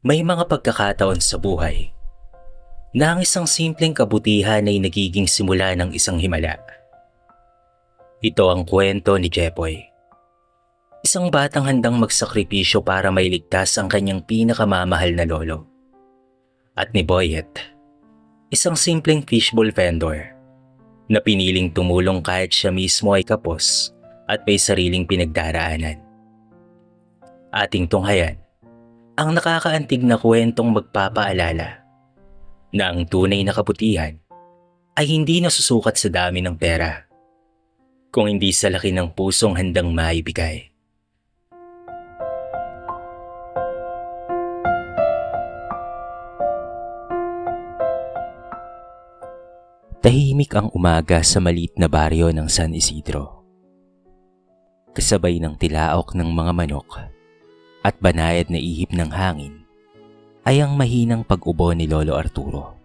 May mga pagkakataon sa buhay na ang isang simpleng kabutihan ay nagiging simula ng isang himala. Ito ang kwento ni Jepoy. Isang batang handang magsakripisyo para mailigtas ang kanyang pinakamamahal na lolo. At ni Boyet, isang simpleng fishbowl vendor na piniling tumulong kahit siya mismo ay kapos at may sariling pinagdaraanan. Ating tunghayan ang nakakaantig na kwentong magpapaalala na ang tunay na kabutihan ay hindi nasusukat sa dami ng pera, kung hindi sa laki ng pusong handang maibigay. Tahimik ang umaga sa maliit na baryo ng San Isidro. Kasabay ng tilaok ng mga manok at banayad na ihip ng hangin ay ang mahinang pag-ubo ni Lolo Arturo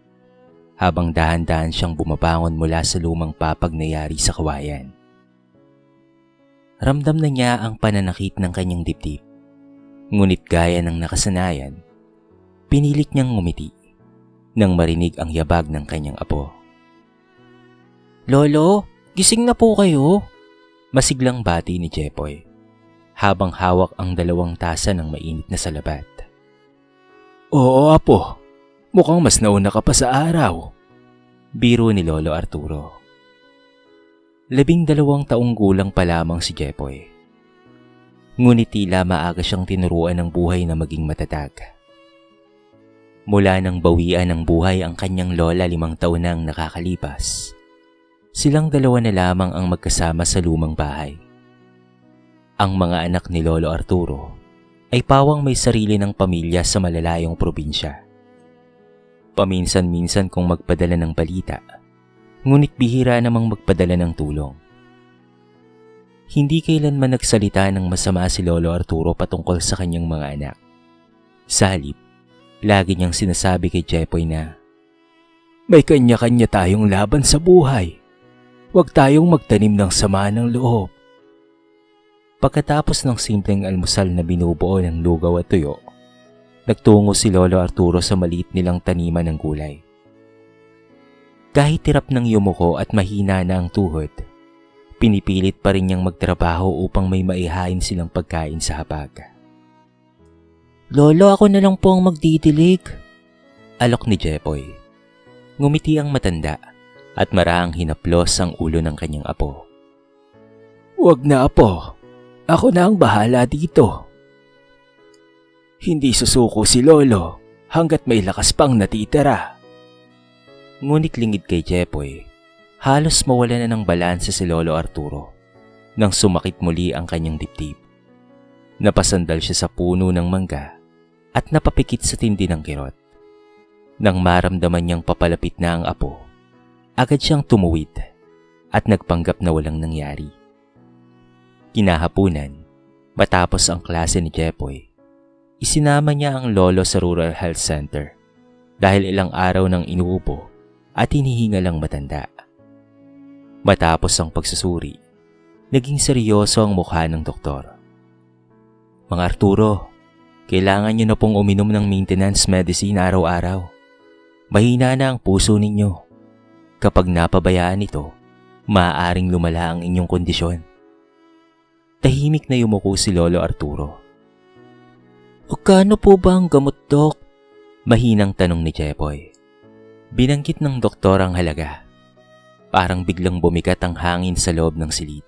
habang dahan-dahan siyang bumabangon mula sa lumang papag na yari sa kawayan. Ramdam na niya ang pananakit ng kanyang dibdib, ngunit gaya ng nakasanayan, pinilit niyang ngumiti nang marinig ang yabag ng kanyang apo. "Lolo, gising na po kayo?" Masiglang bati ni Jepoy habang hawak ang 2 tasa ng mainit na salabat. "Oo, apo. Mukhang mas nauna ka pa sa araw," biro ni Lolo Arturo. 12 taong gulang pa lamang si Jepoy. Ngunit tila maaga siyang tinuruan ng buhay na maging matatag. Mula nang bawian ng buhay ang kanyang lola 5 taon nang nakakalipas, silang 2 na lamang ang magkasama sa lumang bahay. Ang mga anak ni Lolo Arturo ay pawang may sarili ng pamilya sa malalayong probinsya. Paminsan-minsan kung magpadala ng balita, ngunit bihira namang magpadala ng tulong. Hindi kailanman nagsalita ng masama si Lolo Arturo patungkol sa kanyang mga anak. Sa halip, lagi niyang sinasabi kay Jepoy na, "May kanya-kanya tayong laban sa buhay. Huwag tayong magtanim ng sama ng loob." Pagkatapos ng simpleng almusal na binubuo ng lugaw at tuyo, nagtungo si Lolo Arturo sa maliit nilang taniman ng gulay. Kahit tirap ng yumuko at mahina na ang tuhod, pinipilit pa rin niyang magtrabaho upang may maihain silang pagkain sa hapag. "Lolo, ako na lang po ang magdidilig," alok ni Jepoy. Ngumiti ang matanda at maraang hinaplos ang ulo ng kanyang apo. "Huwag na, apo. Ako na ang bahala dito." Hindi susuko si Lolo hanggat may lakas pang natitira. Ngunit lingid kay Jepoy, halos mawala na ng balanse si Lolo Arturo nang sumakit muli ang kanyang dibdib. Napasandal siya sa puno ng mangga at napapikit sa tindi ng kirot. Nang maramdaman niyang papalapit na ang apo, agad siyang tumuwid at nagpanggap na walang nangyari. Kinahapunan, matapos ang klase ni Jepoy, isinama niya ang lolo sa Rural Health Center dahil ilang araw nang inuubo at hinihinga lang matanda. Matapos ang pagsusuri, naging seryoso ang mukha ng doktor. "Mang Arturo, kailangan niyo na pong uminom ng maintenance medicine araw-araw. Mahina na ang puso ninyo. Kapag napabayaan ito, maaaring lumala ang inyong kondisyon." Tahimik na yumuko si Lolo Arturo. "Magkano po ba ang gamot, Dok?" Mahinang tanong ni Jepoy. Binanggit ng doktor ang halaga. Parang biglang bumigat ang hangin sa loob ng silid.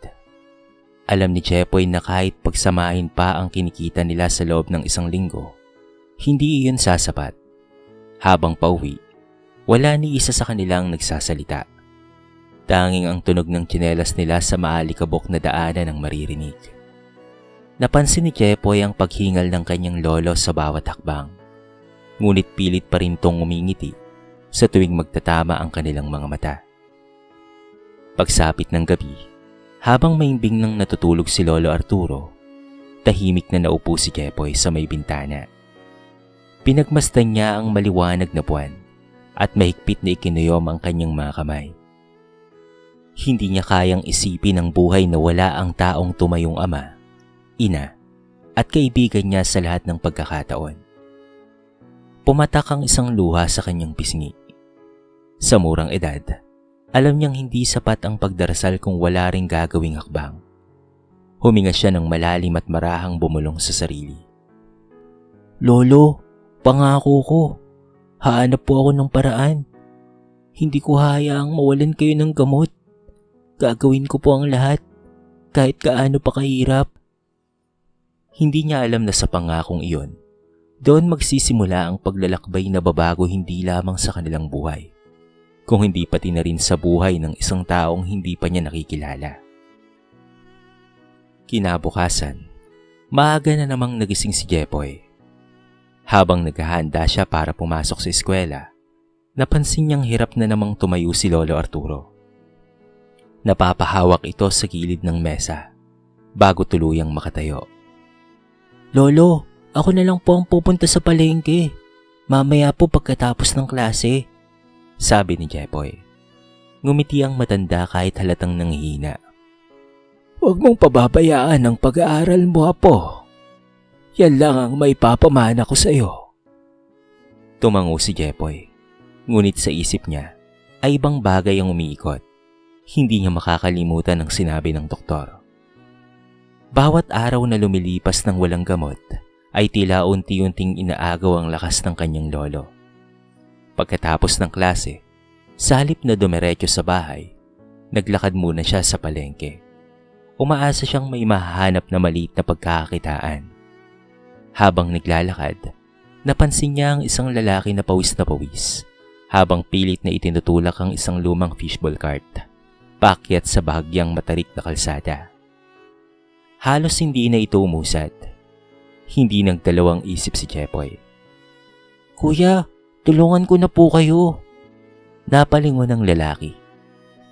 Alam ni Jepoy na kahit pagsamahin pa ang kinikita nila sa loob ng 1 linggo, hindi iyon sasapat. Habang pauwi, wala ni isa sa kanilang nagsasalita. Tanging ang tunog ng tsinelas nila sa maalikabok na daanan ang maririnig. Napansin ni Jepoy ang paghingal ng kanyang lolo sa bawat hakbang. Ngunit pilit pa rin tong umingiti sa tuwing magtatama ang kanilang mga mata. Pagsapit ng gabi, habang maimbing nang natutulog si Lolo Arturo, tahimik na naupo si Jepoy sa may bintana. Pinagmasdan niya ang maliwanag na buwan at mahigpit na ikinuyom ang kanyang mga kamay. Hindi niya kayang isipin ang buhay na wala ang taong tumayong ama, ina, at kaibigan niya sa lahat ng pagkakataon. Pumatak ang isang luha sa kanyang pisngi. Sa murang edad, alam niyang hindi sapat ang pagdarasal kung wala ring gagawing hakbang. Huminga siya ng malalim at marahang bumulong sa sarili. Lolo, pangako ko, hahanap po ako ng paraan. Hindi ko hayaang mawalan kayo ng gamot. Gagawin ko po ang lahat, kahit kaano pa kahirap. Hindi niya alam na sa pangakong iyon, doon magsisimula ang paglalakbay na babago hindi lamang sa kanilang buhay, kung hindi pati na rin sa buhay ng isang taong hindi pa niya nakikilala. Kinabukasan, maaga na namang nagising si Jepoy. Habang naghahanda siya para pumasok sa eskwela, napansin niyang hirap na namang tumayo si Lolo Arturo. Napapahawak ito sa gilid ng mesa bago tuluyang makatayo. Lolo, ako na lang po ang pupunta sa palengke. Mamaya po pagkatapos ng klase, sabi ni Jepoy. Ngumiti ang matanda kahit halatang nanghihina. Huwag mong pababayaan ang pag-aaral mo, apo. Yan lang ang may papamana ko sa iyo. Tumango si Jepoy. Ngunit sa isip niya ay ibang bagay ang umiikot. Hindi niya makakalimutan ang sinabi ng doktor. Bawat araw na lumilipas ng walang gamot ay tila unti-unting inaagaw ang lakas ng kanyang lolo. Pagkatapos ng klase, sa halip na dumiretso sa bahay, naglakad muna siya sa palengke. Umaasa siyang may mahahanap na maliit na pagkakakitaan. Habang naglalakad, napansin niya ang isang lalaki na pawis habang pilit na itinutulak ang isang lumang fishball cart, paakyat sa bahagyang matarik na kalsada. Halos hindi na ito umusad. Hindi nagdalawang isip si Jepoy. Kuya, tulungan ko na po kayo. Napalingon ang lalaki.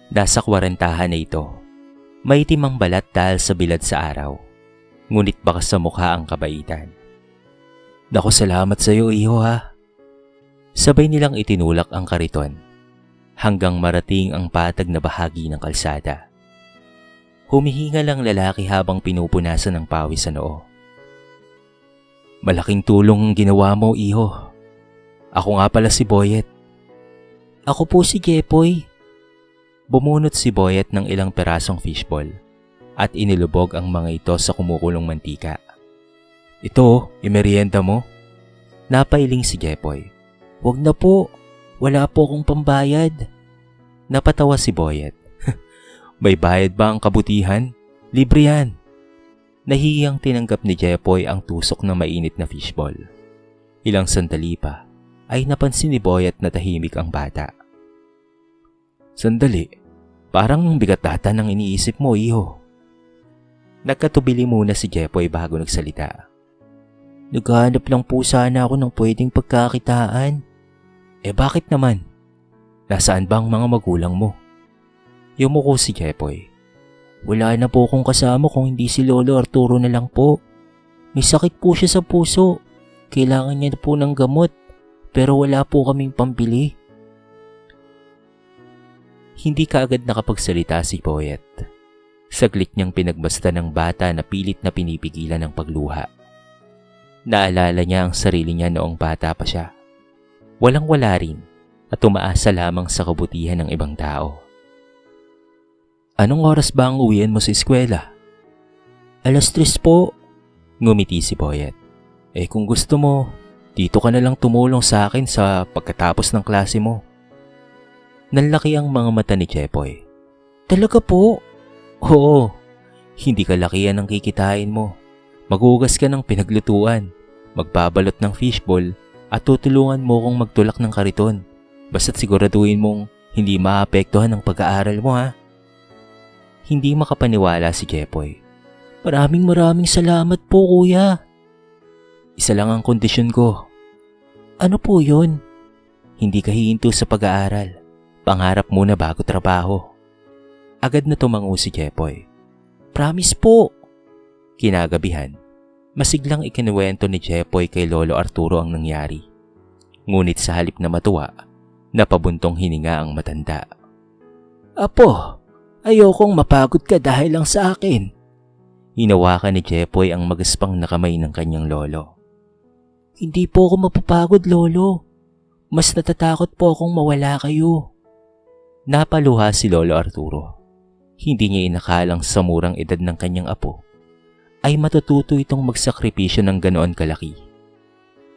Nasa 40 na ito. May timang balat dahil sa bilad sa araw. Ngunit baka sa mukha ang kabaitan. Naku, salamat sa iyo, iho ha. Sabay nilang itinulak ang kariton hanggang marating ang patag na bahagi ng kalsada. Humihinga lang lalaki habang pinupunasan ng pawis sa noo. Malaking tulong ang ginawa mo, iho. Ako nga pala si Boyet. Ako po si Jepoy. Bumunot si Boyet ng ilang perasong fishball at inilubog ang mga ito sa kumukulong mantika. Ito, imerienda mo? Napailing si Jepoy. Wag na po, wala po akong pambayad. Napatawa si Boyet. May bayad ba ang kabutihan? Libre yan. Nahihiyang tinanggap ni Jepoy ang tusok ng mainit na fishball. Ilang sandali pa ay napansin ni Boyet na tahimik ang bata. Sandali, parang bigat data ng iniisip mo, iho. Nagkatubili muna si Jepoy bago nagsalita. Naghahanap lang po sana ako ng pwedeng pagkakitaan. Bakit naman? Nasaan ba ang mga magulang mo? Yumuko si Jepoy. Wala na po akong kasama kung hindi si Lolo Arturo na lang po. May sakit po siya sa puso. Kailangan niya po ng gamot, pero wala po kaming pambili. Hindi kaagad nakapagsalita si Boyet. Saglit niyang pinagbasta ng bata na pilit na pinipigilan ng pagluha. Naalala niya ang sarili niya noong bata pa siya. Walang-wala rin at umaasa lamang sa kabutihan ng ibang tao. Anong oras ba ang uwian mo sa eskwela? 3:00 po. Ngumiti si Boyet. Kung gusto mo, dito ka na lang tumulong sa akin sa pagkatapos ng klase mo. Nanlaki ang mga mata ni Jepoy. Talaga po? Oo, hindi kalakihan ang kikitain mo. Maghugas ka ng pinaglutuan, magbabalot ng fishball at tutulungan mo kong magtulak ng kariton. Basta't siguraduhin mong hindi maapektuhan ang pag-aaral mo ha. Hindi makapaniwala si Jepoy. Maraming salamat po, kuya. Isa lang ang kondisyon ko. Ano po yun? Hindi ka hihinto sa pag-aaral. Pangarap muna bago trabaho. Agad na tumango si Jepoy. Promise po. Kinagabihan, masiglang ikinuwento ni Jepoy kay Lolo Arturo ang nangyari. Ngunit sa halip na matuwa, napabuntong hininga ang matanda. Apo, ayokong mapagod ka dahil lang sa akin. Hinawakan ni Jepoy ang magaspang na kamay ng kanyang lolo. Hindi po ako mapapagod, Lolo. Mas natatakot po akong mawala kayo. Napaluha si Lolo Arturo. Hindi niya inakalang sa murang edad ng kanyang apo ay matututo itong magsakripisyo ng ganoon kalaki.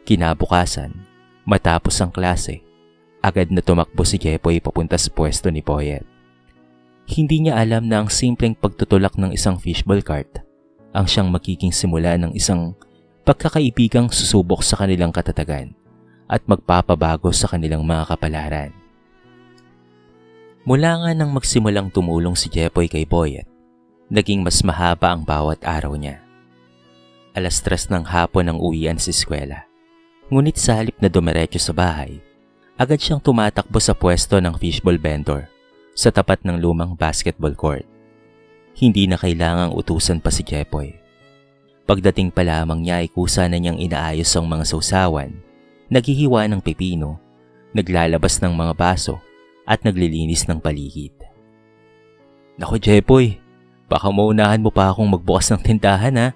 Kinabukasan, matapos ang klase, agad na tumakbo si Jepoy papunta sa pwesto ni Boyet. Hindi niya alam na ang simpleng pagtutulak ng isang fishball cart ang siyang magiging simula ng isang pagkakaibigang susubok sa kanilang katatagan at magpapabago sa kanilang mga kapalaran. Mula nga nang magsimulang tumulong si Jepoy kay Boyet, naging mas mahaba ang bawat araw niya. 3:00 ng hapon ang uwian sa eskwela. Ngunit sa halip na dumiretso sa bahay, agad siyang tumatakbo sa pwesto ng fishball vendor sa tapat ng lumang basketball court. Hindi na kailangang utusan pa si Jepoy. Pagdating pa lamang niya ay kusa na niyang inaayos ang mga sausawan, naghihiwa ng pipino, naglalabas ng mga baso, at naglilinis ng paligid. Naku Jepoy, baka maunahan mo pa akong magbukas ng tindahan ha?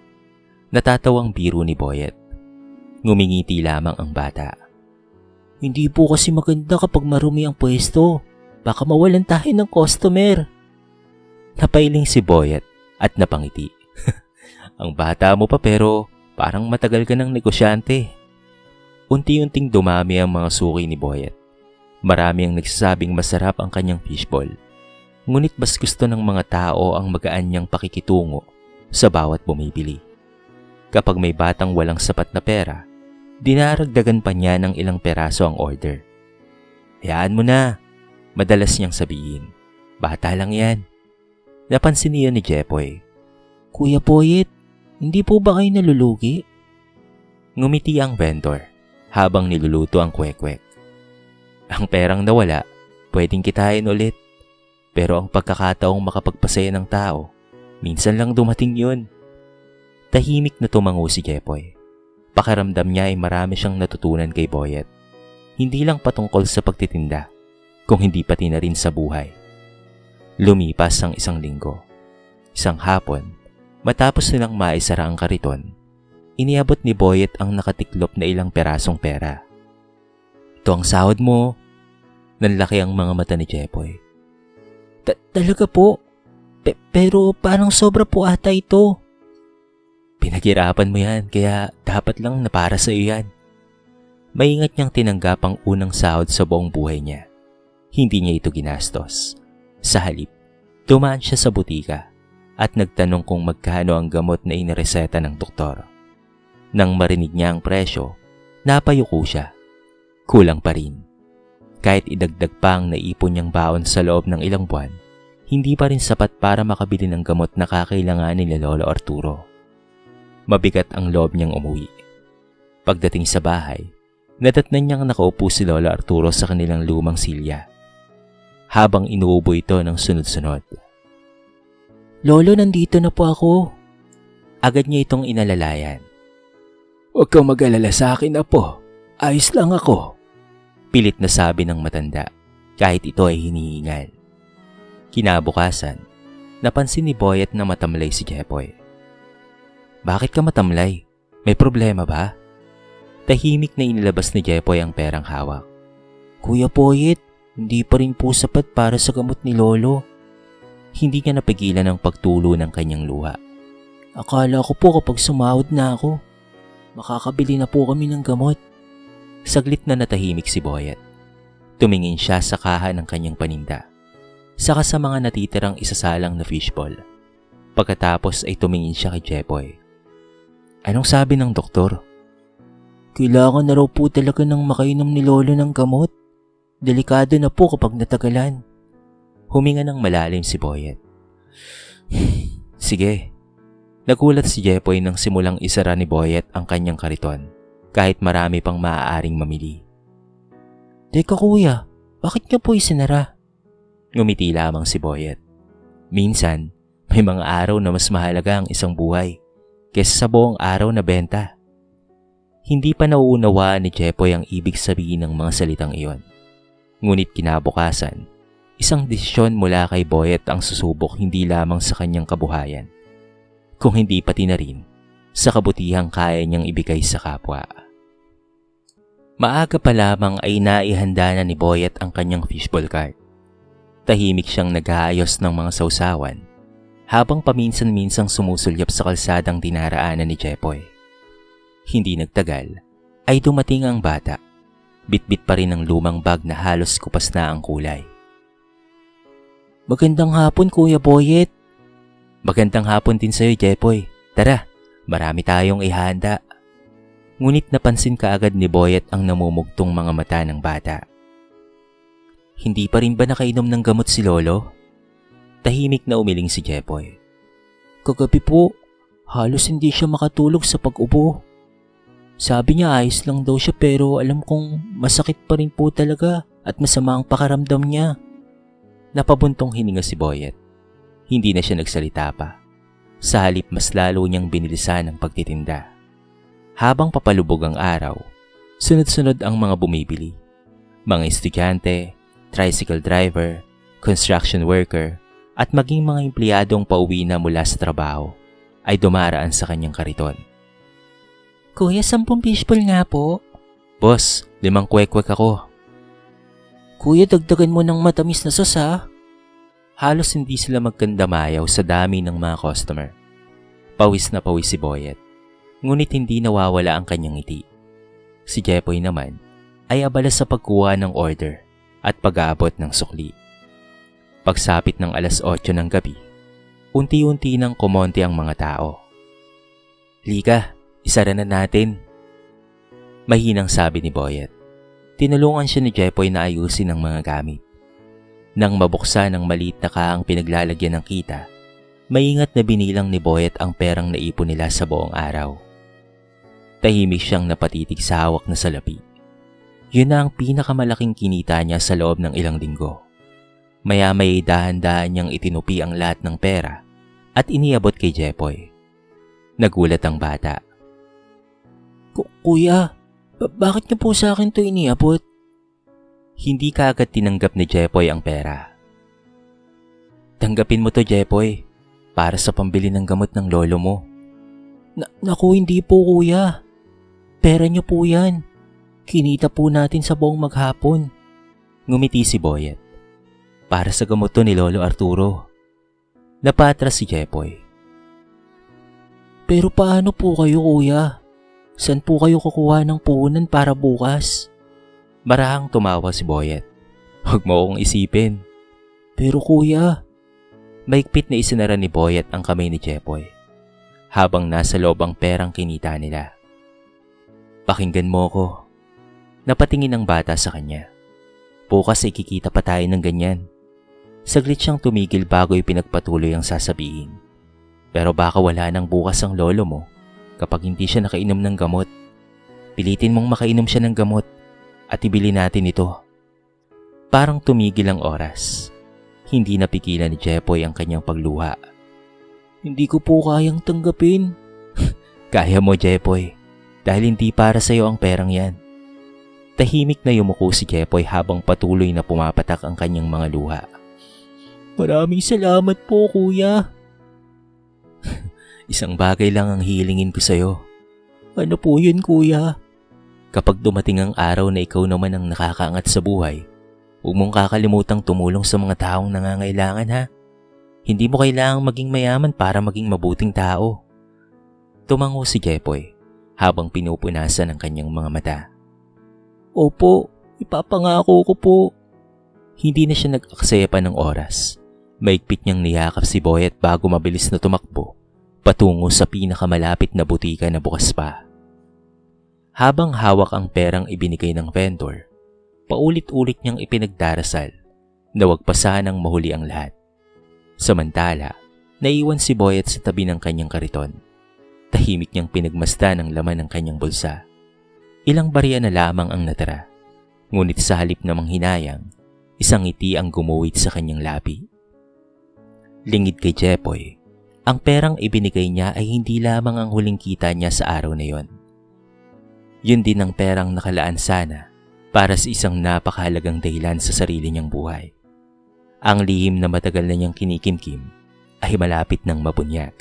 Natatawang biro ni Boyet. Ngumingiti lamang ang bata. Hindi po kasi maganda kapag marumi ang pwesto. Baka mawalan tayo ng customer. Napailing si Boyet at napangiti. Ang bata mo pa pero parang matagal ka ng negosyante. Unti-unting dumami ang mga suki ni Boyet. Marami ang nagsasabing masarap ang kanyang fishball. Ngunit mas gusto ng mga tao ang magaan niyang pakikitungo sa bawat bumibili. Kapag may batang walang sapat na pera, dinaragdagan pa niya ng ilang peraso ang order. Hayaan mo na, madalas niyang sabihin. Bata lang yan. Napansin niya ni Jepoy. Kuya Boyet, hindi po ba kayo nalulugi? Ngumiti ang vendor habang niluluto ang kwek-kwek. Ang perang nawala, pwedeng kitain ulit. Pero ang pagkakataong makapagpasaya ng tao, minsan lang dumating yun. Tahimik na tumango si Jepoy. Pakiramdam niya ay marami siyang natutunan kay Boyet. Hindi lang patungkol sa pagtitinda, kung hindi pati na rin sa buhay. Lumipas ang 1 linggo. Isang hapon, matapos nilang maisara ang kariton, iniabot ni Boyet ang nakatiklop na ilang perasong pera. Ito ang sahod mo. Nanlaki ang mga mata ni Jepoy. Talaga po? Pero parang sobra po ata ito. Pinaghirapan mo yan, kaya dapat lang na para sa iyo yan. Maingat niyang tinanggap ang unang sahod sa buong buhay niya. Hindi niya ito ginastos. Sa halip, dumaan siya sa butika at nagtanong kung magkano ang gamot na inireseta ng doktor. Nang marinig niya ang presyo, napayuko siya. Kulang pa rin. Kahit idagdag pa ang naipon niyang baon sa loob ng ilang buwan, hindi pa rin sapat para makabili ng gamot na kakailanganin ni Lolo Arturo. Mabigat ang loob niyang umuwi. Pagdating sa bahay, nadatnan niyang nakaupo si Lolo Arturo sa kanilang lumang silya, habang inuubo ito ng sunod-sunod. Lolo, nandito na po ako. Agad niya itong inalalayan. Huwag kang mag-alala sa akin, apo. Ayos lang ako. Pilit na sabi ng matanda, kahit ito ay hinihingal. Kinabukasan, napansin ni Boyet na matamlay si Jepoy. Bakit ka matamlay? May problema ba? Tahimik na inilabas ni Jepoy ang perang hawak. Kuya Boyet, hindi pa rin po sapat para sa gamot ni Lolo. Hindi niya napigilan ang pagtulo ng kanyang luha. Akala ko po kapag sumahod na ako, makakabili na po kami ng gamot. Saglit na natahimik si Boyet. Tumingin siya sa kaha ng kanyang paninda, saka sa mga natitirang isasalang na fishball. Pagkatapos ay tumingin siya kay Jepoy. Anong sabi ng doktor? Kailangan na raw po talaga ng makainom ni Lolo ng gamot. Delikado na po kapag natagalan. Huminga ng malalim si Boyet. Sige. Nagulat si Jepoy nang simulang isara ni Boyet ang kanyang kariton, kahit marami pang maaaring mamili. Teka kuya, bakit niyo po isinara? Ngumiti lamang si Boyet. Minsan, may mga araw na mas mahalaga ang isang buhay kaysa sa buong araw na benta. Hindi pa nauunawaan ni Jepoy ang ibig sabihin ng mga salitang iyon. Ngunit kinabukasan, isang desisyon mula kay Boyet ang susubok hindi lamang sa kanyang kabuhayan, kung hindi pati na rin sa kabutihang kaya niyang ibigay sa kapwa. Maaga pa lamang ay naihanda na ni Boyet ang kanyang fishball cart. Tahimik siyang nag-aayos ng mga sausawan habang paminsan-minsang sumusulyap sa kalsadang dinaraanan ni Jepoy. Hindi nagtagal ay dumating ang bata. Bitbit pa rin ang lumang bag na halos kupas na ang kulay. Magandang hapon, Kuya Boyet. Magandang hapon din sa'yo, Jepoy. Tara, marami tayong ihanda. Ngunit napansin kaagad ni Boyet ang namumugtong mga mata ng bata. Hindi pa rin ba nakainom ng gamot si Lolo? Tahimik na umiling si Jepoy. Kagabi po, halos hindi siya makatulog sa pag-ubo. Sabi niya ayos lang daw siya pero alam kong masakit pa rin po talaga at masama ang pakaramdam niya. Napabuntong hininga si Boyet. Hindi na siya nagsalita pa. Sa halip mas lalo niyang binilisan ang pagtitinda. Habang papalubog ang araw, sunod-sunod ang mga bumibili. Mga estudyante, tricycle driver, construction worker, at maging mga empleyadong pauwi na mula sa trabaho ay dumaraan sa kanyang kariton. Kuya, 10 fishball nga po. Boss, 5 kwek-kwek ako. Kuya, dagdagan mo ng matamis na sauce ha. Halos hindi sila magkandamayaw sa dami ng mga customer. Pawis na pawis si Boyet. Ngunit hindi nawawala ang kanyang ngiti. Si Jepoy naman ay abala sa pagkuha ng order at pag-aabot ng sukli. Pagsapit ng 8:00 ng gabi, unti-unti nang kumonti ang mga tao. Lika, isara na natin. Mahinang sabi ni Boyet. Tinulungan siya ni Jepoy na ayusin ang mga gamit. Nang mabuksan ang maliit na kaang pinaglalagyan ng kita, maingat na binilang ni Boyet ang perang naipon nila sa buong araw. Tahimik siyang napatitig sa hawak na salapi. Yun na ang pinakamalaking kinita niya sa loob ng ilang linggo. Maya-may dahan-dahan niyang itinupi ang lahat ng pera at iniabot kay Jepoy. Nagulat ang bata. Kuya, bakit niyo po sa akin to iniabot? Hindi kaagad tinanggap ni Jepoy ang pera. Tanggapin mo to, Jepoy, para sa pambili ng gamot ng lolo mo. Naku, hindi po kuya. Pera niyo po yan. Kinita po natin sa buong maghapon. Ngumiti si Boyet. Para sa gamot to ni Lolo Arturo. Napatras si Jepoy. Pero paano po kayo kuya? Saan po kayo kukuha ng puhunan para bukas? Marahang tumawa si Boyet. Huwag mo akong isipin. Pero kuya... Maigpit na isinara ni Boyet ang kamay ni Jepoy habang nasa loob ang perang kinita nila. Pakinggan mo ko. Napatingin ang bata sa kanya. Bukas ay kikita pa tayo ng ganyan. Saglit siyang tumigil bago ipinagpatuloy ang sasabihin. Pero baka wala nang bukas ang lolo mo kapag hindi siya nakainom ng gamot. Pilitin mong makainom siya ng gamot at ibili natin ito. Parang tumigil ang oras. Hindi napigilan ni Jepoy ang kanyang pagluha. Hindi ko po kayang tanggapin. Kaya mo, Jepoy. Dahil hindi para sa iyo ang perang yan. Tahimik na yumuko si Jepoy habang patuloy na pumapatak ang kanyang mga luha. Maraming salamat po, kuya. Isang bagay lang ang hilingin ko sa iyo. Ano po yun, kuya? Kapag dumating ang araw na ikaw naman ang nakakaangat sa buhay, huwag mong kakalimutang tumulong sa mga taong nangangailangan ha. Hindi mo kailangang maging mayaman para maging mabuting tao. Tumango si Jepoy habang pinupunasan ang kanyang mga mata. Opo, ipapangako ko po. Hindi na siya nag-aksaya pa ng oras. Maigpit niyang niyakap si Boyet bago mabilis na tumakbo patungo sa pinakamalapit na butika na bukas pa. Habang hawak ang perang ibinigay ng vendor, paulit-ulit niyang ipinagdarasal na wag pa sanang mahuli ang lahat. Samantala, naiwan si Boyet sa tabi ng kanyang kariton. Tahimik niyang pinagmasdan ang laman ng kanyang bulsa. Ilang barya na lamang ang natira. Ngunit sa halip na manghinayang, isang ngiti ang gumuwit sa kanyang labi. Lingid kay Jepoy, ang perang ibinigay niya ay hindi lamang ang huling kita niya sa araw na yon. Yun din ang perang nakalaan sana para sa isang napakahalagang dahilan sa sarili niyang buhay. Ang lihim na matagal na niyang kinikimkim ay malapit ng mabunyag.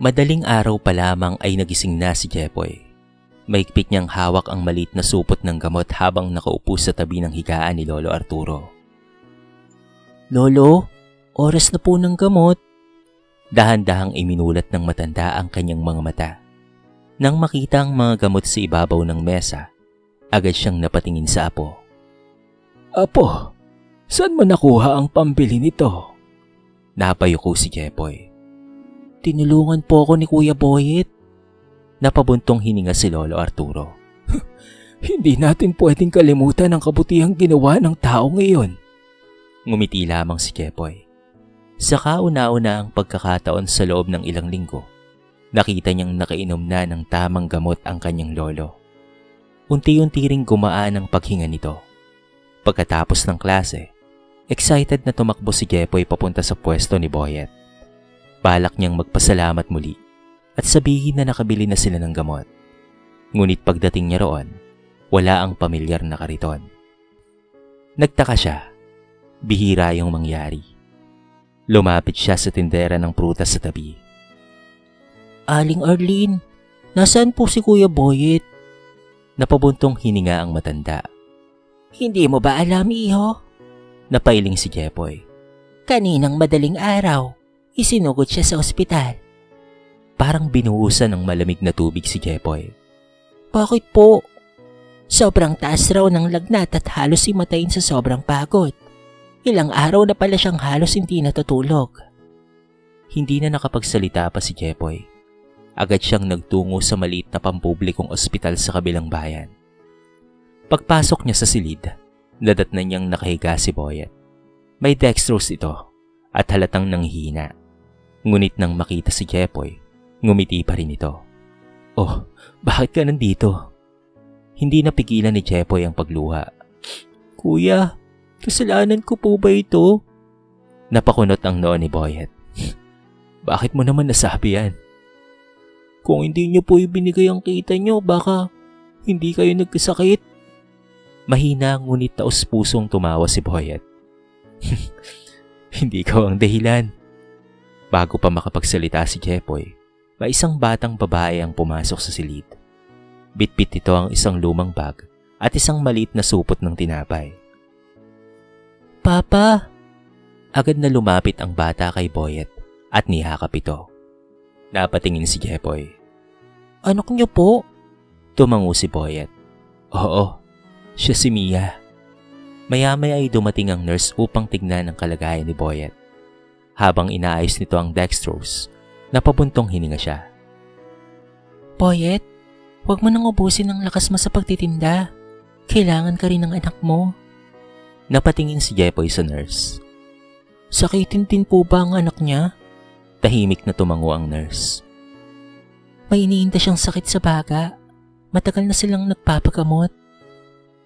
Madaling araw pa lamang ay nagising na si Jepoy. Mahigpit niyang hawak ang maliit na supot ng gamot habang nakaupo sa tabi ng higaan ni Lolo Arturo. Lolo, oras na po ng gamot. Dahan-dahang iminulat ng matanda ang kanyang mga mata. Nang makita ang mga gamot sa ibabaw ng mesa, agad siyang napatingin sa apo. Apo, saan mo nakuha ang pambili nito? Napayuko si Jepoy. Tinulungan po ako ni Kuya Boyet. Napabuntong hininga si Lolo Arturo. Hindi natin pwedeng kalimutan ang kabutihang ginawa ng tao ngayon. Ngumiti lamang si Jepoy. Sa kauna-una ang pagkakataon sa loob ng ilang linggo, nakita niyang nakainom na ng tamang gamot ang kanyang lolo. Unti-unti ring gumaan ang paghinga nito. Pagkatapos ng klase, excited na tumakbo si Jepoy papunta sa pwesto ni Boyet. Balak niyang magpasalamat muli at sabihin na nakabili na sila ng gamot. Ngunit pagdating niya roon, wala ang pamilyar na kariton. Nagtaka siya. Bihira yung mangyari. Lumapit siya sa tindera ng prutas sa tabi. Aling Arlene, nasaan po si Kuya Boyet? Napabuntong hininga ang matanda. Hindi mo ba alam, iho? Napailing si Jepoy. Kaninang madaling araw, isinugod siya sa ospital. Parang binuhusan ng malamig na tubig si Jepoy. Bakit po? Sobrang taas raw ng lagnat at halos himatayin sa sobrang pagod. Ilang araw na pala siyang halos hindi natutulog. Hindi na nakapagsalita pa si Jepoy. Agad siyang nagtungo sa maliit na pampublikong ospital sa kabilang bayan. Pagpasok niya sa silid, nadatnan niyang nakahiga si Boyet. May dextrose ito at halatang nanghihina. Ngunit nang makita si Jepoy, ngumiti pa rin ito. Oh, bakit ka nandito? Hindi napigilan ni Jepoy ang pagluha. Kuya, kasalanan ko po ba ito? Napakunot ang noo ni Boyet. Bakit mo naman nasabi yan? Kung hindi niyo po ibinigay ang kita niyo, baka hindi kayo nagkasakit. Mahina ngunit taos-pusong tumawa si Boyet. Hindi ikaw ang dahilan. Bago pa makapagsalita si Jepoy, may isang batang babae ang pumasok sa silid. Bitbit ito ang isang lumang bag at isang maliit na supot ng tinapay. Papa! Agad na lumapit ang bata kay Boyet at nihakap ito. Napatingin si Jepoy. Anak niyo po? Tumango si Boyet. Oo, siya si Mia. Maya-maya ay dumating ang nurse upang tignan ang kalagayan ni Boyet. Habang inaayos nito ang dextrose, napabuntong hininga siya. Boyet, huwag mo nang ubusin ang lakas mo sa pagtitinda. Kailangan ka rin ng anak mo. Napatingin si Jepoy sa nurse. Sakitin din po ba ang anak niya? Tahimik na tumango ang nurse. May iniinda siyang sakit sa baga. Matagal na silang nagpapagamot.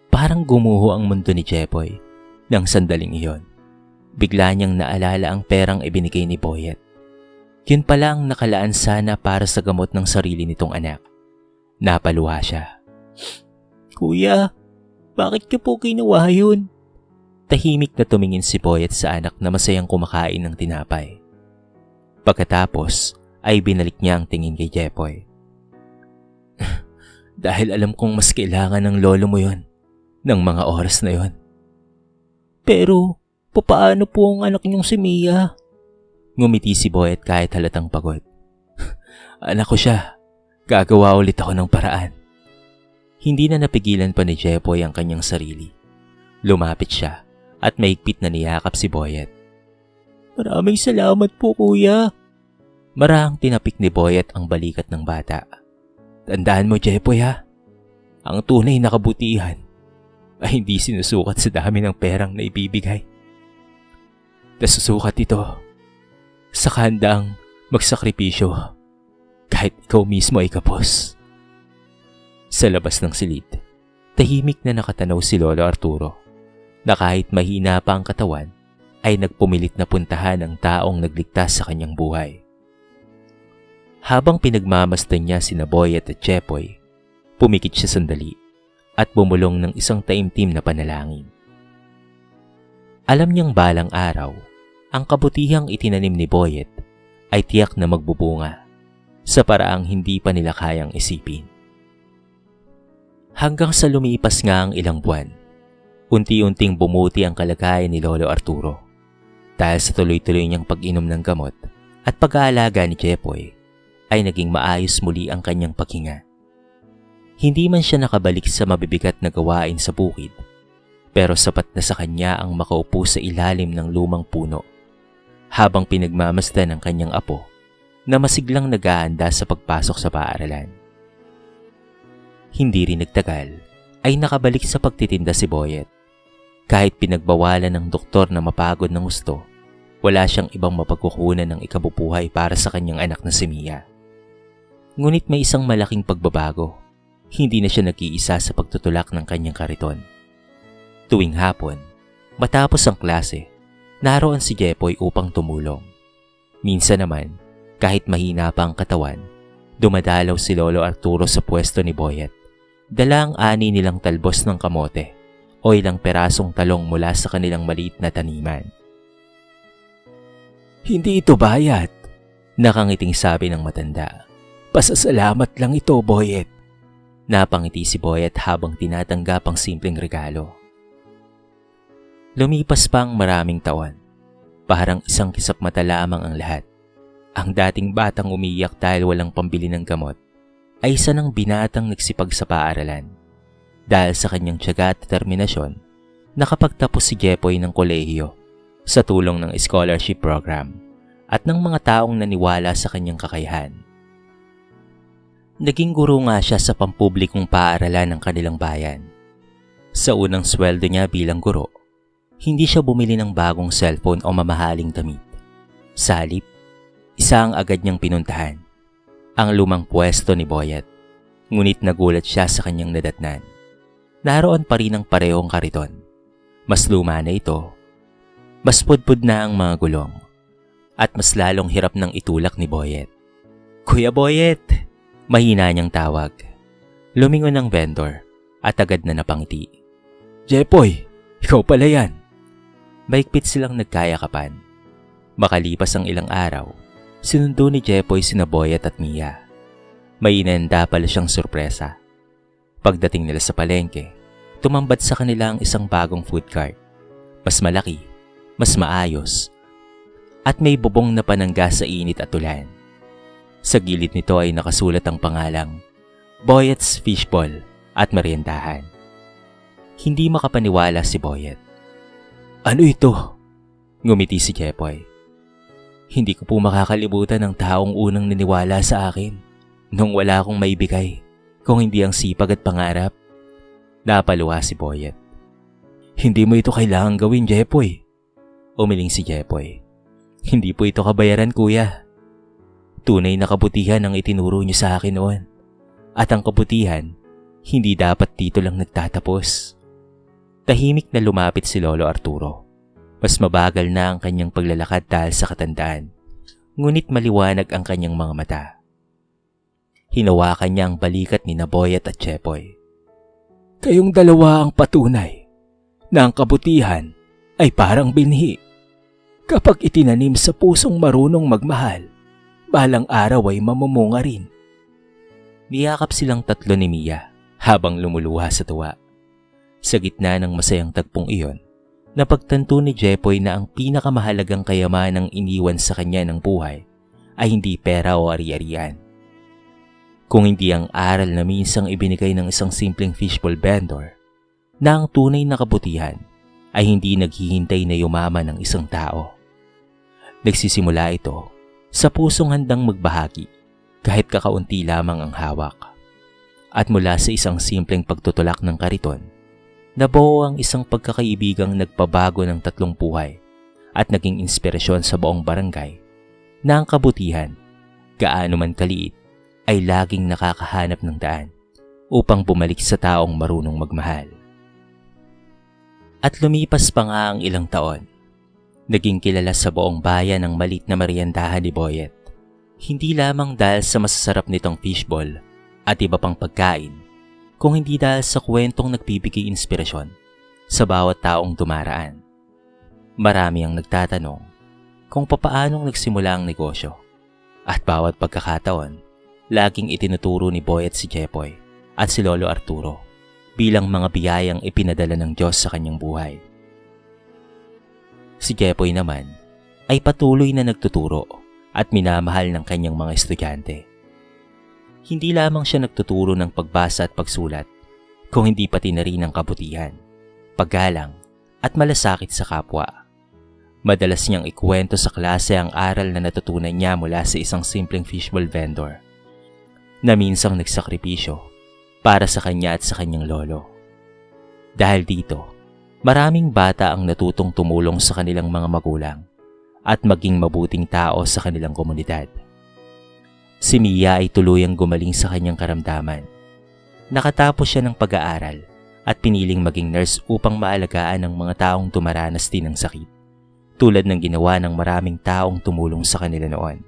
Parang gumuho ang mundo ni Jepoy nang sandaling iyon. Bigla niyang naalala ang perang ibinigay ni Boyet. Yun pala ang nakalaan sana para sa gamot ng sarili nitong anak. Napaluha siya. Kuya, bakit ka po ginawa yun? Tahimik na tumingin si Boyet sa anak na masayang kumakain ng tinapay. Pagkatapos ay binalik niya ang tingin kay Jepoy. Dahil alam kong mas kailangan ng lolo mo yon ng mga oras na yon. Pero, papaano po ang anak niyong si Mia? Ngumiti si Boyet kahit halatang pagod. Anak ko siya. Gagawa ulit ako ng paraan. Hindi na napigilan pa ni Jepoy ang kanyang sarili. Lumapit siya at mahigpit na niyakap si Boyet. Maraming salamat po, kuya. Marahang tinapik ni Boyet ang balikat ng bata. Tandaan mo, Jepoy, ha? Ang tunay na kabutihan ay hindi sinusukat sa dami ng perang na ibibigay. Nasusukat ito sa handang magsakripisyo kahit ikaw mismo ay kapos. Sa labas ng silid, tahimik na nakatanaw si Lolo Arturo na kahit mahina pa ang katawan ay nagpumilit na puntahan ang taong nagligtas sa kanyang buhay. Habang pinagmamasdan niya sina Boyet at Jepoy, pumikit siya sandali at bumulong ng isang taimtim na panalangin. Alam niyang balang araw, ang kabutihang itinanim ni Boyet ay tiyak na magbubunga sa paraang hindi pa nila kayang isipin. Hanggang sa lumipas nga ang ilang buwan, unti-unting bumuti ang kalagayan ni Lolo Arturo. Dahil sa tuloy-tuloy niyang pag-inom ng gamot at pag-aalaga ni Jepoy, ay naging maayos muli ang kanyang paghinga. Hindi man siya nakabalik sa mabibigat na gawain sa bukid, pero sapat na sa kanya ang makaupo sa ilalim ng lumang puno habang pinagmamasdan ng kanyang apo na masiglang naghahanda sa pagpasok sa paaralan. Hindi rin nagtagal ay nakabalik sa pagtitinda si Boyet. Kahit pinagbawalan ng doktor na mapagod ng gusto, wala siyang ibang mapagkukunan ng ikabubuhay para sa kanyang anak na si Mia. Ngunit may isang malaking pagbabago. Hindi na siya nag-iisa sa pagtutulak ng kanyang kariton. Tuwing hapon, matapos ang klase, naroon si Jepoy upang tumulong. Minsan naman, kahit mahina pa ang katawan, dumadalaw si Lolo Arturo sa pwesto ni Boyet. Dala ang ani nilang talbos ng kamote o ilang perasong talong mula sa kanilang maliit na taniman. Hindi ito bayad. Nakangiting sabi ng matanda. Pasasalamat lang ito, Boyet. Napangiti si Boyet habang tinatanggap ang simpleng regalo. Lumipas pa ang maraming taon. Parang isang kisap mata lamang ang lahat. Ang dating batang umiiyak dahil walang pambili ng gamot ay isa ng binatang nagsipag sa paaralan. Dahil sa kanyang tiyaga at determinasyon, nakapagtapos si Jepoy ng kolehiyo sa tulong ng scholarship program at ng mga taong naniwala sa kanyang kakayahan. Naging guro nga siya sa pampublikong paaralan ng kanilang bayan. Sa unang sweldo niya bilang guro, hindi siya bumili ng bagong cellphone o mamahaling damit. Sa halip, isa ang agad niyang pinuntahan, ang lumang pwesto ni Boyet. Ngunit nagulat siya sa kanyang nadatnan. Naroon pa rin ang parehong kariton. Mas luma na ito, mas pudpud na ang mga gulong, at mas lalong hirap ng itulak ni Boyet. "Kuya Boyet!" Mahina niyang tawag. Lumingon ang vendor at agad na napangiti. Jepoy, ikaw pala yan. Maigpit silang nagkayakapan. Makalipas ang ilang araw, sinundo ni Jepoy sina Boyet at Mia. May inanda pala siyang sorpresa. Pagdating nila sa palengke, tumambad sa kanila ang isang bagong food cart. Mas malaki, mas maayos, at may bubong na panangga sa init at ulan. Sa gilid nito ay nakasulat ang pangalang Boyet's Fishball at Meriendahan. Hindi makapaniwala si Boyet. Ano ito? Ngumiti si Jepoy. Hindi ko po makakalimutan ang taong unang naniwala sa akin nung wala akong maibigay kung hindi ang sipag at pangarap. Napaluwa si Boyet. Hindi mo ito kailangang gawin, Jepoy. Umiling si Jepoy. Hindi po ito kabayaran, kuya. Tunay na kabutihan ang itinuro niyo sa akin noon. At ang kabutihan, hindi dapat dito lang nagtatapos. Tahimik na lumapit si Lolo Arturo. Mas mabagal na ang kanyang paglalakad dahil sa katandaan. Ngunit maliwanag ang kanyang mga mata. Hinawakan niya ang balikat ni Boyet at Jepoy. Kayong dalawa ang patunay na ang kabutihan ay parang binhi. Kapag itinanim sa pusong marunong magmahal, balang araw ay mamumunga rin. Niyakap silang tatlo ni Mia habang lumuluha sa tuwa. Sa gitna ng masayang tagpong iyon, napagtanto ni Jepoy na ang pinakamahalagang kayamanang iniwan sa kanya ng buhay ay hindi pera o ari-arian. Kung hindi ang aral na minsang ibinigay ng isang simpleng fishbowl vendor, na ang tunay na kabutihan ay hindi naghihintay na yumaman ng isang tao. Nagsisimula ito sa pusong handang magbahagi kahit kakaunti lamang ang hawak. At mula sa isang simpleng pagtutulak ng kariton, nabuo ang isang pagkakaibigang nagpabago ng tatlong buhay at naging inspirasyon sa buong barangay na ang kabutihan, gaano man kaliit, ay laging nakakahanap ng daan upang bumalik sa taong marunong magmahal. At lumipas pa nga ang ilang taon. Naging kilala sa buong bayan ang maliit na meriendahan ni Boyet. Hindi lamang dahil sa masasarap nitong fishball at iba pang pagkain, kung hindi dahil sa kwentong nagbibigay inspirasyon sa bawat taong dumaraan. Marami ang nagtatanong kung papaanong nagsimula ang negosyo, at bawat pagkakataon, laging itinuturo ni Boyet si Jepoy at si Lolo Arturo bilang mga biyayang ipinadala ng Diyos sa kanyang buhay. Si Jepoy naman ay patuloy na nagtuturo at minamahal ng kanyang mga estudyante. Hindi lamang siya nagtuturo ng pagbasa at pagsulat, kung hindi pati na rin ng kabutihan, paggalang at malasakit sa kapwa. Madalas niyang ikwento sa klase ang aral na natutunan niya mula sa isang simpleng fishbowl vendor na minsang nagsakripisyo para sa kanya at sa kanyang lolo. Dahil dito, maraming bata ang natutong tumulong sa kanilang mga magulang at maging mabuting tao sa kanilang komunidad. Si Mia ay tuluyang gumaling sa kanyang karamdaman. Nakatapos siya ng pag-aaral at piniling maging nurse upang maalagaan ang mga taong dumaranas din ng sakit, tulad ng ginawa ng maraming taong tumulong sa kanila noon.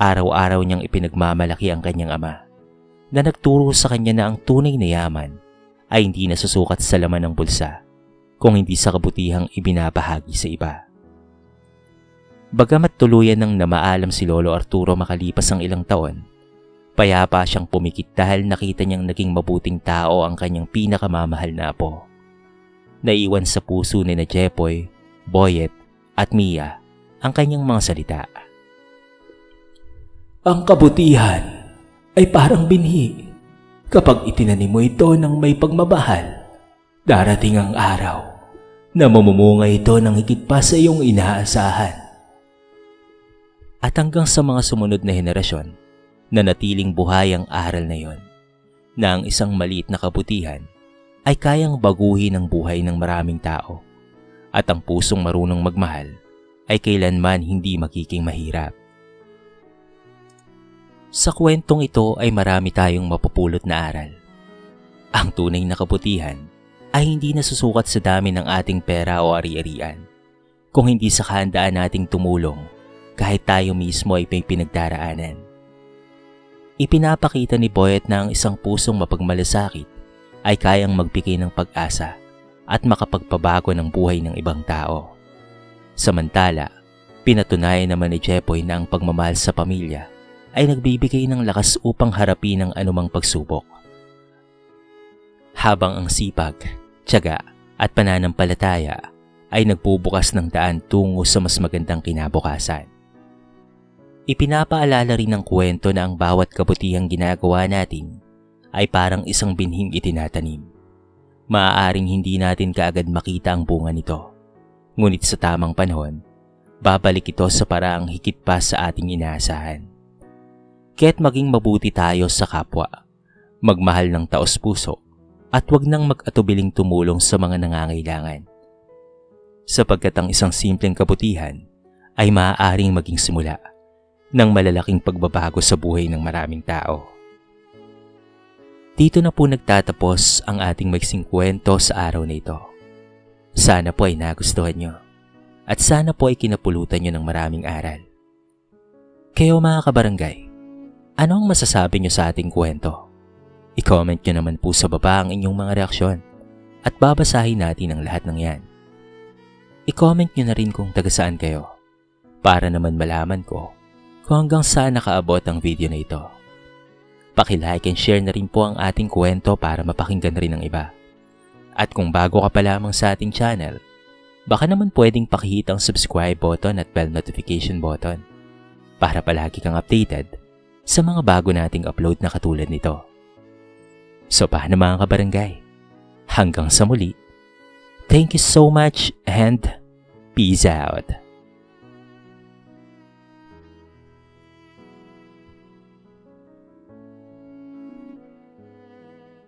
Araw-araw niyang ipinagmamalaki ang kanyang ama, na nagturo sa kanya na ang tunay na yaman ay hindi nasusukat sa laman ng bulsa, kung hindi sa kabutihang ibinabahagi sa iba. Bagamat tuluyan ng namaalam si Lolo Arturo makalipas ang ilang taon, payapa siyang pumikit dahil nakita niyang naging mabuting tao ang kanyang pinakamamahal na apo. Naiwan sa puso ni Jepoy, Boyet at Mia ang kanyang mga salita. Ang kabutihan ay parang binhi. Kapag itinanim mo ito ng may pagmamahal, darating ang araw na mamumunga ito ng higit pa sa iyong inaasahan. At hanggang sa mga sumunod na henerasyon, nanatiling buhay ang aral na yon, na ang isang maliit na kabutihan ay kayang baguhin ang buhay ng maraming tao, at ang pusong marunong magmahal ay kailanman hindi magiging mahirap. Sa kwentong ito ay marami tayong mapupulot na aral. Ang tunay na kabutihan ay hindi nasusukat sa dami ng ating pera o ari-arian, kung hindi sa kahandaan nating tumulong kahit tayo mismo ay may pinagdaraanan. Ipinapakita ni Boyet na ang isang pusong mapagmalasakit ay kayang magbigay ng pag-asa at makapagpabago ng buhay ng ibang tao. Samantala, pinatunayan naman ni Jepoy na ang pagmamahal sa pamilya ay nagbibigay ng lakas upang harapin ang anumang pagsubok. Habang ang sipag, tiyaga at pananampalataya ay nagbubukas ng daan tungo sa mas magandang kinabukasan. Ipinapaalala rin ng kwento na ang bawat kabutihang ginagawa natin ay parang isang binhing itinatanim. Maaaring hindi natin kaagad makita ang bunga nito, ngunit sa tamang panahon, babalik ito sa paraang higit pa sa ating inaasahan. Kaya't maging mabuti tayo sa kapwa, magmahal ng taos-puso, at wag nang mag-atubiling tumulong sa mga nangangailangan. Sapagkat ang isang simpleng kabutihan ay maaaring maging simula ng malalaking pagbabago sa buhay ng maraming tao. Dito na po nagtatapos ang ating maiksing kwento sa araw na ito. Sana po ay nagustuhan nyo at sana po ay kinapulutan nyo ng maraming aral. Kayo mga kabarangay, ano ang masasabi nyo sa ating kwento? I-comment nyo naman po sa baba ang inyong mga reaksyon at babasahin natin ang lahat ng yan. I-comment nyo na rin kung taga saan kayo para naman malaman ko kung hanggang saan nakaabot ang video na ito. Paki-like and share na rin po ang ating kwento para mapakinggan rin ng iba. At kung bago ka pa lamang sa ating channel, baka naman pwedeng pakihit ang subscribe button at bell notification button para palagi kang updated sa mga bago nating upload na katulad nito. So paano mga kabarangay? Hanggang sa muli. Thank you so much and peace out.